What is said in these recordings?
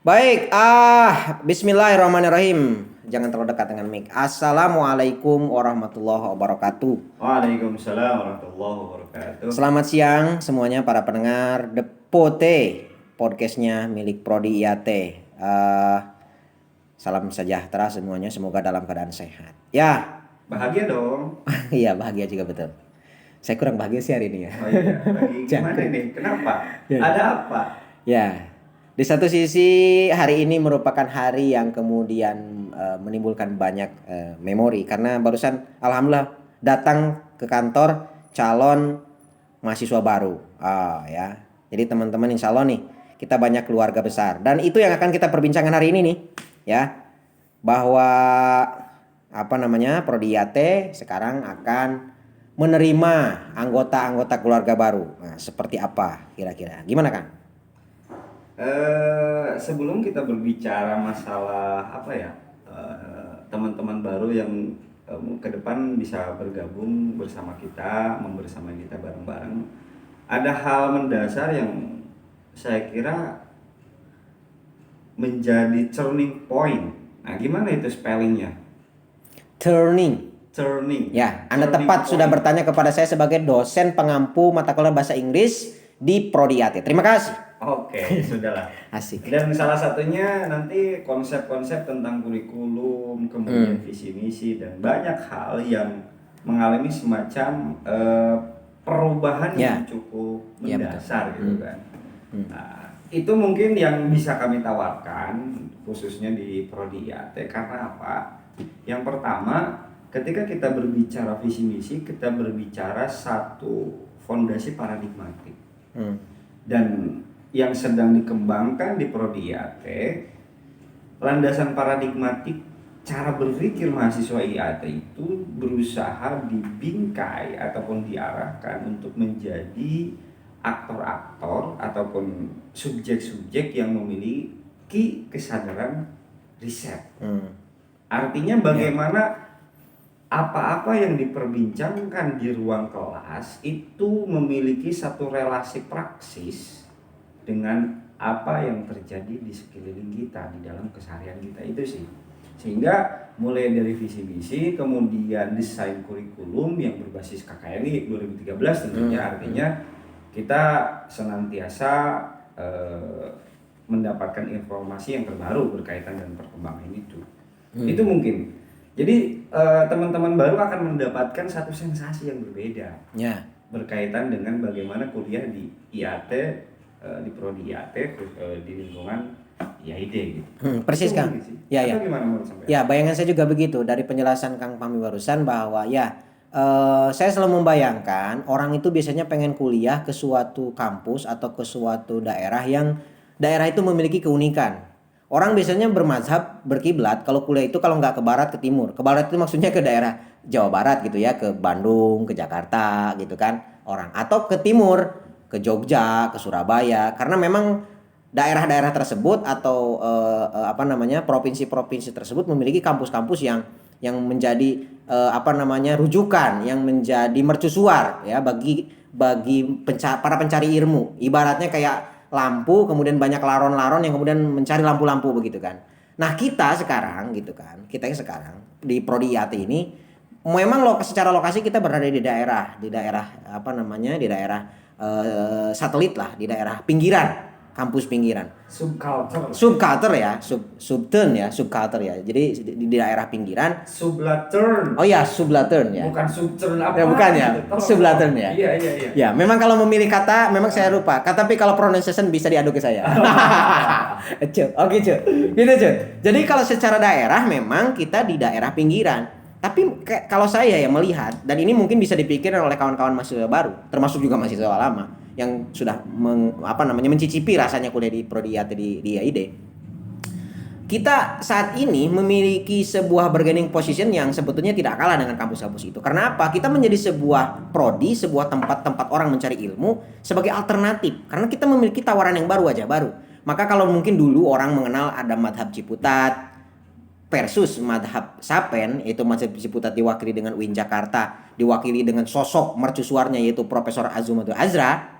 Baik, bismillahirrahmanirrahim. Jangan terlalu dekat dengan mic. Assalamualaikum warahmatullahi wabarakatuh. Waalaikumsalam warahmatullahi wabarakatuh. Selamat siang semuanya para pendengar The Pote, podcastnya milik Prodi IAT. Salam sejahtera semuanya, semoga dalam keadaan sehat. Ya, Bahagia dong. iya bahagia juga betul. Saya kurang bahagia sih hari ini ya. Oh iya, lagi gimana nih? Kenapa? Ya. Ada apa? Ya, di satu sisi hari ini merupakan hari yang kemudian menimbulkan banyak memori karena barusan alhamdulillah datang ke kantor calon mahasiswa baru. Ya. Jadi teman-teman insya Allah nih kita banyak keluarga besar dan itu yang akan kita perbincangkan hari ini nih ya, bahwa Prodi IAT sekarang akan menerima anggota-anggota keluarga baru. Nah, seperti apa kira-kira? Gimana Kang? Sebelum kita berbicara masalah teman-teman baru yang ke depan bisa bergabung bersama kita, membersamai kita bareng-bareng, ada hal mendasar yang saya kira menjadi turning point. Nah, gimana itu spellingnya? Turning. Ya, Anda Turning tepat point. sudah bertanya kepada saya sebagai dosen pengampu mata kuliah bahasa Inggris di Prodi IAT. Terima kasih. Oke, sudahlah. Asik. Dan salah satunya nanti konsep-konsep tendang kurikulum, kemudian visi misi dan banyak hal yang mengalami semacam perubahan yang cukup Ya, mendasar gitu kan. Nah, itu mungkin yang bisa kami tawarkan khususnya di Prodi IAT karena apa? Yang pertama, ketika kita berbicara visi misi, kita berbicara satu fondasi paradigmatik. Dan yang sedang dikembangkan di Prodi IAT, landasan paradigmatik cara berpikir mahasiswa IAT itu berusaha dibingkai ataupun diarahkan untuk menjadi aktor-aktor ataupun subjek-subjek yang memiliki kesadaran riset. Artinya bagaimana apa-apa yang diperbincangkan di ruang kelas itu memiliki satu relasi praksis dengan apa yang terjadi di sekeliling kita, di dalam keseharian kita itu sih. Sehingga mulai dari visi misi, kemudian desain kurikulum yang berbasis KKNI 2013 tentunya, artinya kita senantiasa mendapatkan informasi yang terbaru berkaitan dengan perkembangan itu. Itu mungkin. Jadi teman-teman baru akan mendapatkan satu sensasi yang berbeda berkaitan dengan bagaimana kuliah di IAT, di Prodi IAT, di lingkungan IAID gitu. Persis Kang. Ya. Gimana menurut sampai? Ya, bayangan saya juga begitu dari penjelasan Kang Fahmi barusan bahwa saya selalu membayangkan orang itu biasanya pengen kuliah ke suatu kampus atau ke suatu daerah yang daerah itu memiliki keunikan. Orang biasanya bermazhab berkiblat kalau kuliah itu kalau nggak ke barat ke timur. Ke barat itu maksudnya ke daerah Jawa Barat gitu ya, ke Bandung, ke Jakarta gitu kan orang. Atau ke timur, ke Jogja, ke Surabaya. Karena memang daerah-daerah tersebut atau provinsi-provinsi tersebut memiliki kampus-kampus yang menjadi rujukan, yang menjadi mercusuar ya bagi para pencari ilmu. Ibaratnya kayak lampu, kemudian banyak laron-laron yang kemudian mencari lampu-lampu begitu kan. Nah kita sekarang gitu kan, kita sekarang di Prodi IAT ini memang secara lokasi kita berada di daerah di daerah satelit lah, di daerah pinggiran, kampus pinggiran. Subculture ya, subculture ya. Jadi di daerah pinggiran. Sublaturn. Oh ya, sublaturn ya. Bukan subturn apa? Ya bukan ya. Sublaturn ya. Iya. Ya, memang kalau memilih kata memang saya lupa. Tapi kalau pronunciation bisa diadu ke saya. Oke, Cuk. Gitu, Cuk. Jadi kalau secara daerah memang kita di daerah pinggiran. Tapi kalau saya ya melihat, dan ini mungkin bisa dipikirkan oleh kawan-kawan mahasiswa baru, termasuk juga mahasiswa lama yang sudah mencicipi rasanya kuliah di Prodi IAT di IAID. Kita saat ini memiliki sebuah bargaining position yang sebetulnya tidak kalah dengan kampus-kampus itu. Karena apa? Kita menjadi sebuah prodi, sebuah tempat orang mencari ilmu sebagai alternatif. Karena kita memiliki tawaran yang baru. Maka kalau mungkin dulu orang mengenal ada madhab Ciputat versus madhab Sapen, yaitu madhab Ciputat diwakili dengan UIN Jakarta, diwakili dengan sosok mercusuarnya yaitu Profesor Azumardi Azra.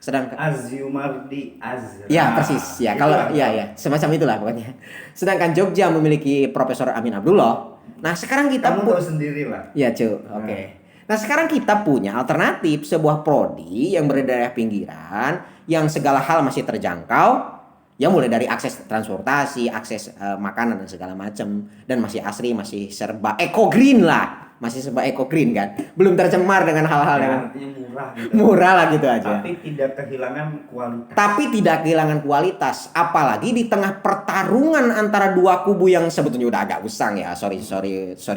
Sedangkan Aziumardi Azra. ya persis ya, kalau ya semacam itulah pokoknya. Sedangkan Jogja memiliki Profesor Amin Abdullah. Nah sekarang kita Kamu tahu sendiri lah. ya cu, oke. Nah sekarang kita punya alternatif sebuah prodi yang berada di daerah pinggiran, yang segala hal masih terjangkau, ya mulai dari akses transportasi, akses makanan dan segala macam, dan masih asri, masih serba eco green lah, masih serba eco green kan, belum tercemar dengan hal-hal Ya, yang artinya murah gitu. murah lah gitu aja. Tapi tidak kehilangan kualitas. Tapi tidak kehilangan kualitas, apalagi di tengah pertarungan antara dua kubu yang sebetulnya udah agak usang ya, sorry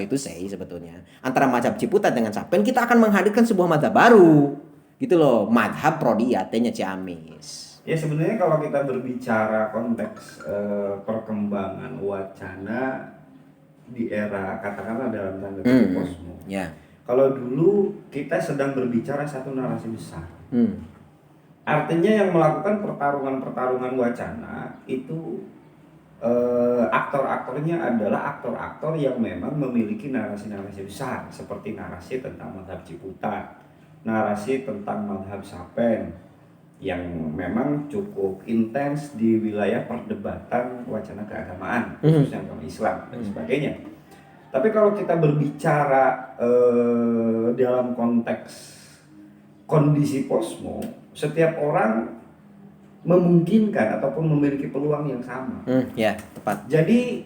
to say sebetulnya, antara mazhab Ciputat dengan Sapen. Kita akan menghadirkan sebuah mazhab baru gitu loh, mazhab Prodiatenya Ciamis. Ya sebenarnya kalau kita berbicara konteks perkembangan wacana di era katakanlah dalam tanda kutip posmo. Ya. Kalau dulu kita sedang berbicara satu narasi besar. Artinya yang melakukan pertarungan wacana itu aktor-aktornya adalah aktor-aktor yang memang memiliki narasi-narasi besar, seperti narasi tentang mazhab Ciputat, narasi tentang mazhab Sapen yang memang cukup intens di wilayah perdebatan wacana keagamaan, khususnya agama Islam dan sebagainya. Tapi kalau kita berbicara dalam konteks kondisi posmo, setiap orang memungkinkan ataupun memiliki peluang yang sama. Ya, tepat. Jadi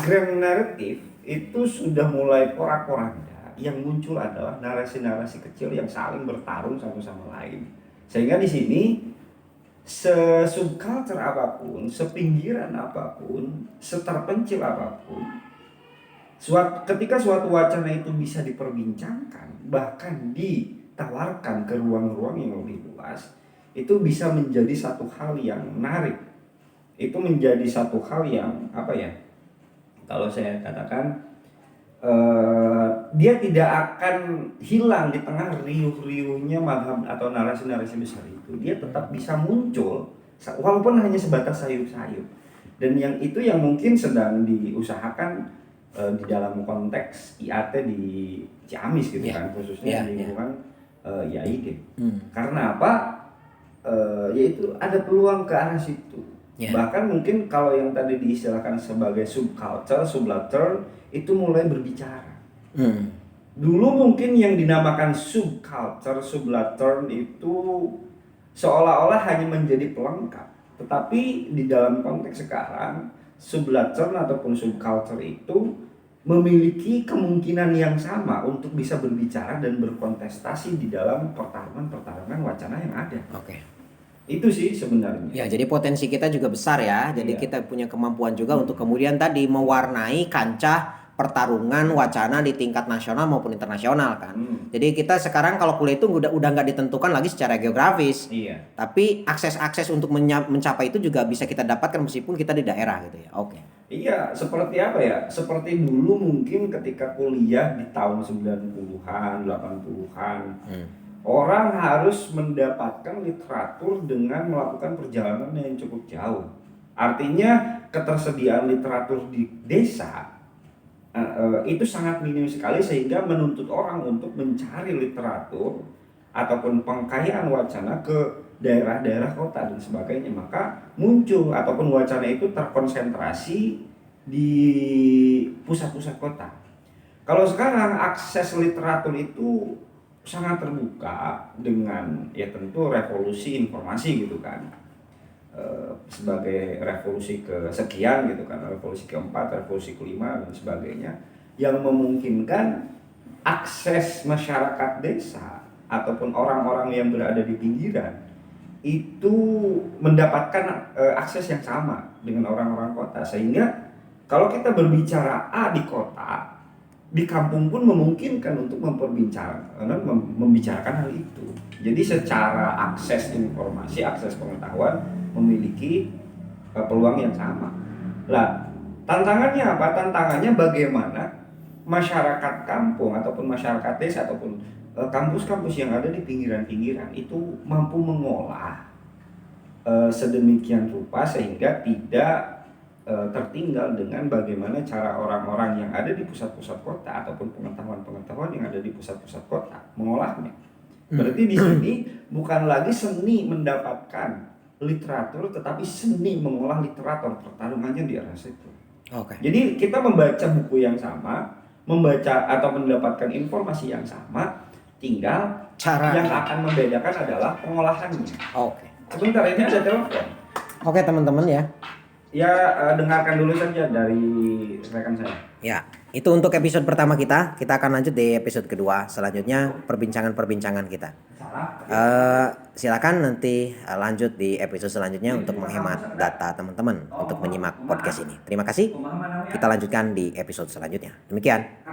grand narrative itu sudah mulai porak-poranda. Yang muncul adalah narasi-narasi kecil yang saling bertarung satu sama lain. Sehingga di sini se-subculture apapun, sepinggiran apapun, seterpencil apapun, ketika suatu wacana itu bisa diperbincangkan, bahkan ditawarkan ke ruang-ruang yang lebih luas, itu bisa menjadi satu hal yang menarik. Itu menjadi satu hal yang kalau saya katakan dia tidak akan hilang di tengah riuh-riuhnya mazhab atau narasi-narasi besar itu. Dia tetap bisa muncul walaupun hanya sebatas sayup-sayup. Dan yang itu yang mungkin sedang diusahakan di dalam konteks IAT di Ciamis gitu kan, khususnya di lingkungan IAID. Karena apa? Yaitu ada peluang ke arah situ. Bahkan mungkin kalau yang tadi diistilahkan sebagai subculture, sublater itu mulai berbicara. Dulu mungkin yang dinamakan subculture, sublater itu seolah-olah hanya menjadi pelengkap. Tetapi di dalam konteks sekarang, sublater ataupun subculture itu memiliki kemungkinan yang sama untuk bisa berbicara dan berkontestasi di dalam pertarungan wacana yang ada. Itu sih sebenarnya. Ya, jadi potensi kita juga besar ya. Jadi kita punya kemampuan juga untuk kemudian tadi mewarnai kancah pertarungan wacana di tingkat nasional maupun internasional kan. Jadi kita sekarang kalau kuliah itu udah nggak ditentukan lagi secara geografis. Tapi akses untuk mencapai itu juga bisa kita dapatkan meskipun kita di daerah gitu ya. Iya, seperti apa ya? Seperti dulu mungkin ketika kuliah di tahun 90-an, 80-an. Orang harus mendapatkan literatur dengan melakukan perjalanan yang cukup jauh. Artinya ketersediaan literatur di desa itu sangat minim sekali, sehingga menuntut orang untuk mencari literatur ataupun pengkayaan wacana ke daerah-daerah kota dan sebagainya. Maka muncul ataupun wacana itu terkonsentrasi di pusat-pusat kota. Kalau sekarang akses literatur itu sangat terbuka dengan ya tentu revolusi informasi gitu kan, sebagai revolusi kesekian gitu kan, revolusi keempat, revolusi kelima dan sebagainya, yang memungkinkan akses masyarakat desa ataupun orang-orang yang berada di pinggiran itu mendapatkan akses yang sama dengan orang-orang kota. Sehingga kalau kita berbicara A di kota, di kampung pun memungkinkan untuk membicarakan hal itu. Jadi secara akses informasi, akses pengetahuan memiliki peluang yang sama. Lah, tantangannya apa? Tantangannya bagaimana masyarakat kampung ataupun masyarakat desa ataupun kampus-kampus yang ada di pinggiran-pinggiran itu mampu mengolah sedemikian rupa sehingga tidak tertinggal dengan bagaimana cara orang-orang yang ada di pusat-pusat kota ataupun pengetahuan-pengetahuan yang ada di pusat-pusat kota mengolahnya. Berarti di sini bukan lagi seni mendapatkan literatur, tetapi seni mengolah literatur. Pertarungannya di arah situ. Oke. Jadi kita membaca buku yang sama, membaca atau mendapatkan informasi yang sama, tinggal Cara. yang akan membedakan adalah pengolahannya. Oke. Sebentar, ini ada telepon. Oke teman-teman ya. Ya, dengarkan dulu saja dari rekan saya. Ya, itu untuk episode pertama kita. Kita akan lanjut di episode kedua. Selanjutnya perbincangan-perbincangan kita. Silakan nanti lanjut di episode selanjutnya untuk menghemat data teman-teman untuk menyimak podcast ini. Terima kasih. Kita lanjutkan di episode selanjutnya. Demikian.